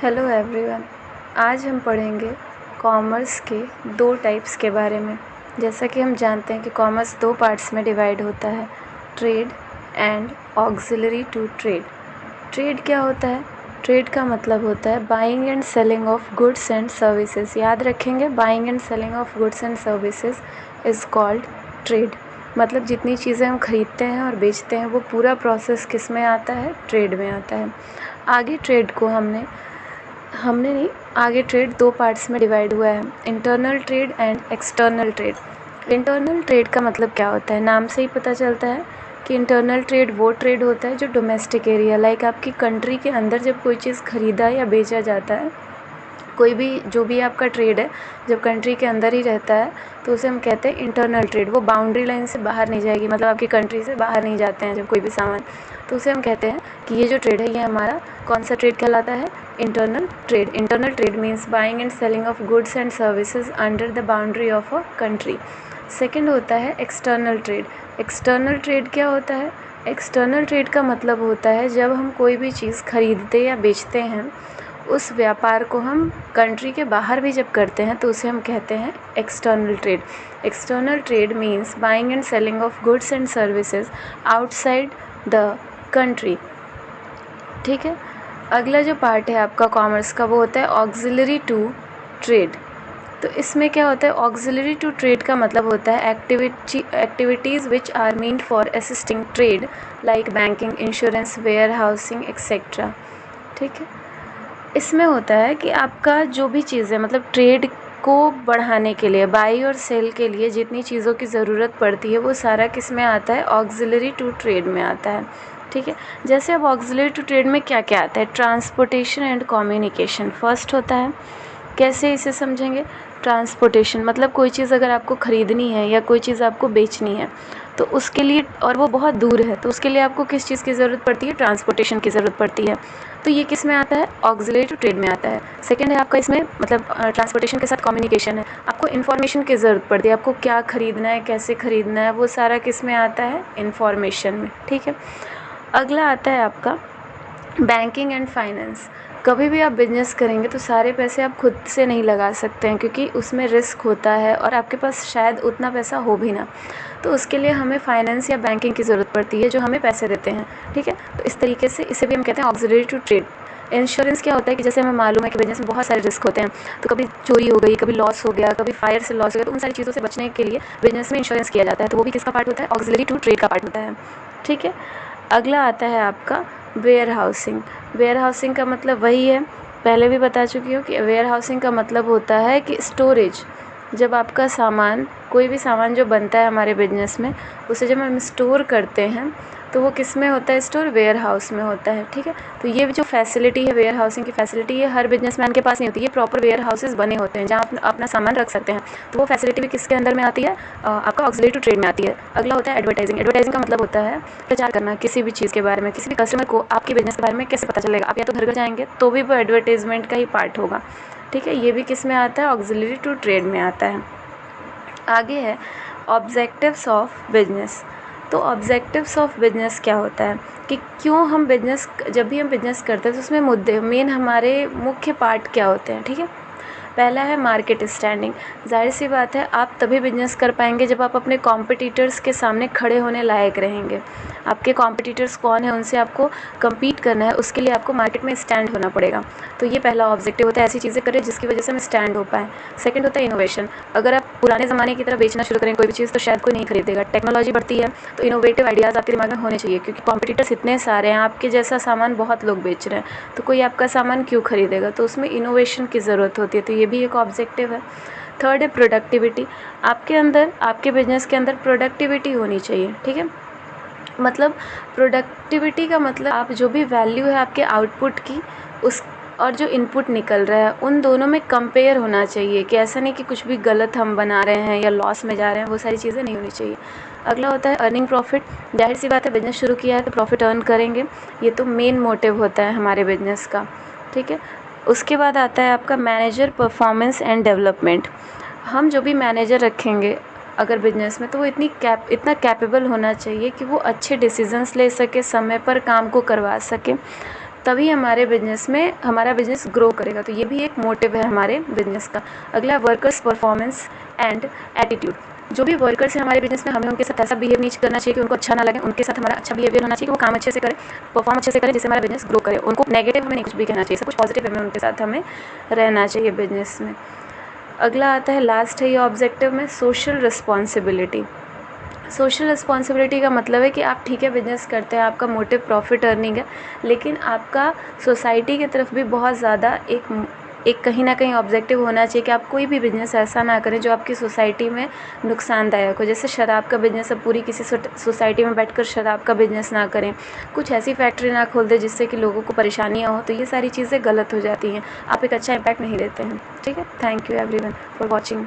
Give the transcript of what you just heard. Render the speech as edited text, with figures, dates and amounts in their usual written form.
Hello everyone. आज हम पढ़ेंगे कॉमर्स के दो टाइप्स के बारे में। जैसा कि हम जानते हैं कि कॉमर्स दो पार्ट्स में डिवाइड होता है, trade and auxiliary to trade. Trade क्या होता है? ट्रेड का मतलब होता है buying and selling of goods and services. याद रखेंगे, buying and selling of goods and services is called trade. मतलब जितनी चीज़ें हम खरीदते हैं और बेचते हैं वो पूरा प्रोसेस किस में आता है? ट्रेड में आता है। आगे ट्रेड को आगे ट्रेड दो पार्ट्स में डिवाइड हुआ है, internal trade and external trade. Internal trade का मतलब क्या होता है? नाम से ही पता चलता है कि इंटरनल ट्रेड वो ट्रेड होता है जो डोमेस्टिक एरिया, लाइक आपकी कंट्री के अंदर जब कोई चीज़ खरीदा या बेचा जाता है, कोई भी जो भी आपका ट्रेड है जब कंट्री के अंदर ही रहता है तो उसे हम कहते हैं इंटरनल ट्रेड। वो बाउंड्री लाइन से बाहर नहीं जाएगी, मतलब आपकी कंट्री से बाहर नहीं जाते हैं जब कोई भी सामान, तो उसे हम कहते हैं कि ये जो ट्रेड है ये हमारा कौन सा ट्रेड कहलाता है? Internal trade. Internal trade means buying and selling of goods and services under the boundary of a country. Second होता है एक्सटर्नल ट्रेड। एक्सटर्नल ट्रेड क्या होता है? एक्सटर्नल ट्रेड का मतलब होता है जब हम कोई भी चीज़ खरीदते या बेचते हैं, उस व्यापार को हम कंट्री के बाहर भी जब करते हैं तो उसे हम कहते हैं external trade. External trade means buying and selling of goods and services outside the country. ठीक है। अगला जो पार्ट है आपका कॉमर्स का वो होता है ऑक्सिलरी टू ट्रेड। तो इसमें क्या होता है? ऑक्सिलरी टू ट्रेड का मतलब होता है activities which are meant for assisting trade, like banking, insurance, warehousing etcetera. ठीक है। इसमें होता है कि आपका जो भी चीज़ है, मतलब ट्रेड को बढ़ाने के लिए, बाई और सेल के लिए जितनी चीज़ों की ज़रूरत पड़ती है वो सारा किस में आता है? ऑक्सिलरी टू ट्रेड में आता है। ठीक है। जैसे अब ऑक्सिलरी टू ट्रेड में क्या क्या आता है? ट्रांसपोर्टेशन एंड कम्युनिकेशन फर्स्ट होता है। कैसे इसे समझेंगे? ट्रांसपोर्टेशन मतलब कोई चीज़ अगर आपको ख़रीदनी है या कोई चीज़ आपको बेचनी है तो उसके लिए, और वो बहुत दूर है, तो उसके लिए आपको किस चीज़ की ज़रूरत पड़ती है? ट्रांसपोर्टेशन की ज़रूरत पड़ती है। तो ये किस में आता है? ऑक्सिलरी टू ट्रेड में आता है। सेकंड है आपका इसमें, मतलब ट्रांसपोर्टेशन के साथ कम्युनिकेशन है। आपको इन्फॉर्मेशन की ज़रूरत पड़ती है, आपको क्या ख़रीदना है, कैसे ख़रीदना है, वो सारा किस में आता है? इन्फॉर्मेशन में। ठीक है। अगला आता है आपका बैंकिंग एंड फाइनेंस। कभी भी आप बिजनेस करेंगे तो सारे पैसे आप खुद से नहीं लगा सकते हैं, क्योंकि उसमें रिस्क होता है और आपके पास शायद उतना पैसा हो भी ना, तो उसके लिए हमें फाइनेंस या बैंकिंग की ज़रूरत पड़ती है जो हमें पैसे देते हैं। ठीक है। तो इस तरीके से इसे भी हम कहते हैं ऑक्सिलरी टू ट्रेड। इंश्योरेंस क्या होता है कि जैसे हमें मालूम है कि बिजनेस में बहुत सारे रिस्क होते हैं, तो कभी चोरी हो गई, कभी लॉस हो गया, कभी फायर से लॉस हो गया, तो उन सारी चीज़ों से बचने के लिए बिजनेस में इंश्योरेंस किया जाता है, तो वो भी किसका पार्ट होता है? ऑक्सिलरी टू ट्रेड का पार्ट होता है। ठीक है। अगला आता है आपका वेयर हाउसिंग। वेयर हाउसिंग का मतलब वही है, पहले भी बता चुकी हूँ कि वेयर हाउसिंग का मतलब होता है कि स्टोरेज। जब आपका सामान, कोई भी सामान जो बनता है हमारे बिजनेस में, उसे जब हम स्टोर करते हैं तो वो किस में होता है? स्टोर वेयर हाउस में होता है। ठीक है। तो ये जो फैसिलिटी है वेयर हाउसिंग की फैसिलिटी, ये हर बिजनेसमैन के पास नहीं होती। ये प्रॉपर वेयर हाउसेस बने होते हैं जहाँ आप अपना सामान रख सकते हैं। तो वो फैसिलिटी भी किसके अंदर में आती है? आपका ऑक्सिलरी टू ट्रेड में आती है। अगला होता है एडवर्टाइजिंग। एडवर्टाइजिंग का मतलब होता है प्रचार करना किसी भी चीज़ के बारे में। किसी भी कस्टमर को आपके बिजनेस के बारे में कैसे पता चलेगा? आप या तो घर घर जाएंगे तो भी वो एडवर्टाइजमेंट का ही पार्ट होगा। ठीक है। ये भी किस में आता है? ऑक्सिलरी टू ट्रेड में आता है। आगे है ऑब्जेक्टिव्स ऑफ बिजनेस। तो ऑब्जेक्टिव्स ऑफ बिजनेस क्या होता है कि क्यों हम बिजनेस, जब भी हम बिजनेस करते हैं तो उसमें मुद्दे, मेन हमारे मुख्य पार्ट क्या होते हैं? ठीक है। पहला है मार्केट स्टैंडिंग। जाहिर सी बात है आप तभी बिजनेस कर पाएंगे जब आप अपने कॉम्पिटिटर्स के सामने खड़े होने लायक रहेंगे। आपके कॉम्पिटिटर्स कौन है, उनसे आपको कम्पीट करना है, उसके लिए आपको मार्केट में स्टैंड होना पड़ेगा। तो ये पहला ऑब्जेक्टिव होता है, ऐसी चीज़ें करें जिसकी वजह से हम स्टैंड हो पाएँ। सेकंड होता है इनोवेशन। अगर आप पुराने ज़माने की तरह बेचना शुरू करें कोई भी चीज़ तो शायद कोई नहीं खरीदेगा। टेक्नोलॉजी बढ़ती है तो इनोवेटिव आइडियाज़ आपके दिमाग में होने चाहिए, क्योंकि कॉम्पिटिटर्स इतने सारे हैं, आपके जैसा सामान बहुत लोग बेच रहे हैं, तो कोई आपका सामान क्यों खरीदेगा? तो उसमें इनोवेशन की ज़रूरत होती है। तो ये भी एक ऑब्जेक्टिव है। थर्ड है प्रोडक्टिविटी। आपके अंदर, आपके बिजनेस के अंदर प्रोडक्टिविटी होनी चाहिए। ठीक है। मतलब प्रोडक्टिविटी का मतलब आप जो भी वैल्यू है आपके आउटपुट की, उस और जो इनपुट निकल रहा है उन दोनों में कंपेयर होना चाहिए, कि ऐसा नहीं कि कुछ भी गलत हम बना रहे हैं या लॉस में जा रहे हैं, वो सारी चीज़ें नहीं होनी चाहिए। अगला होता है अर्निंग प्रॉफिट। जाहिर सी बात है बिजनेस शुरू किया है तो प्रॉफिट अर्न करेंगे, ये तो मेन मोटिव होता है हमारे बिजनेस का। ठीक है। उसके बाद आता है आपका मैनेजर परफॉर्मेंस एंड डेवलपमेंट। हम जो भी मैनेजर रखेंगे अगर बिजनेस में, तो वो इतना कैपेबल होना चाहिए कि वो अच्छे डिसीजंस ले सके, समय पर काम को करवा सके, तभी हमारे बिजनेस में हमारा बिजनेस ग्रो करेगा। तो ये भी एक मोटिव है हमारे बिजनेस का। अगला वर्कर्स परफॉर्मेंस एंड एटीट्यूड। जो भी वर्कर्स हैं हमारे बिजनेस में, हमें उनके साथ ऐसा बिहेव नहीं करना चाहिए कि उनको अच्छा ना लगे। उनके साथ हमारा अच्छा बिहेवियर होना चाहिए कि वो काम अच्छे से करें, परफॉर्म अच्छे से करें, जिससे हमारा बिजनेस ग्रो करे। उनको नेगेटिव हमें नहीं कुछ भी कहना चाहिए, सब कुछ पॉजिटिव हमें उनके साथ हमें रहना चाहिए बिजनेस में। अगला आता है, लास्ट है ये ऑब्जेक्टिव में, सोशल रिस्पॉन्सिबिलिटी। सोशल रिस्पॉन्सिबिलिटी का मतलब है कि आप ठीक है बिजनेस करते हैं, आपका मोटिव प्रॉफिट अर्निंग है, लेकिन आपका सोसाइटी की तरफ भी बहुत ज़्यादा एक कहीं ना कहीं ऑब्जेक्टिव होना चाहिए कि आप कोई भी बिज़नेस ऐसा ना करें जो आपकी सोसाइटी में नुकसानदायक हो। जैसे शराब का बिज़नेस, अब पूरी किसी सोसाइटी में बैठकर शराब का बिज़नेस ना करें, कुछ ऐसी फैक्ट्री ना खोल दें जिससे कि लोगों को परेशानियाँ हो। तो ये सारी चीज़ें गलत हो जाती हैं, आप एक अच्छा इम्पैक्ट नहीं देते हैं। ठीक है, thank you everyone for watching.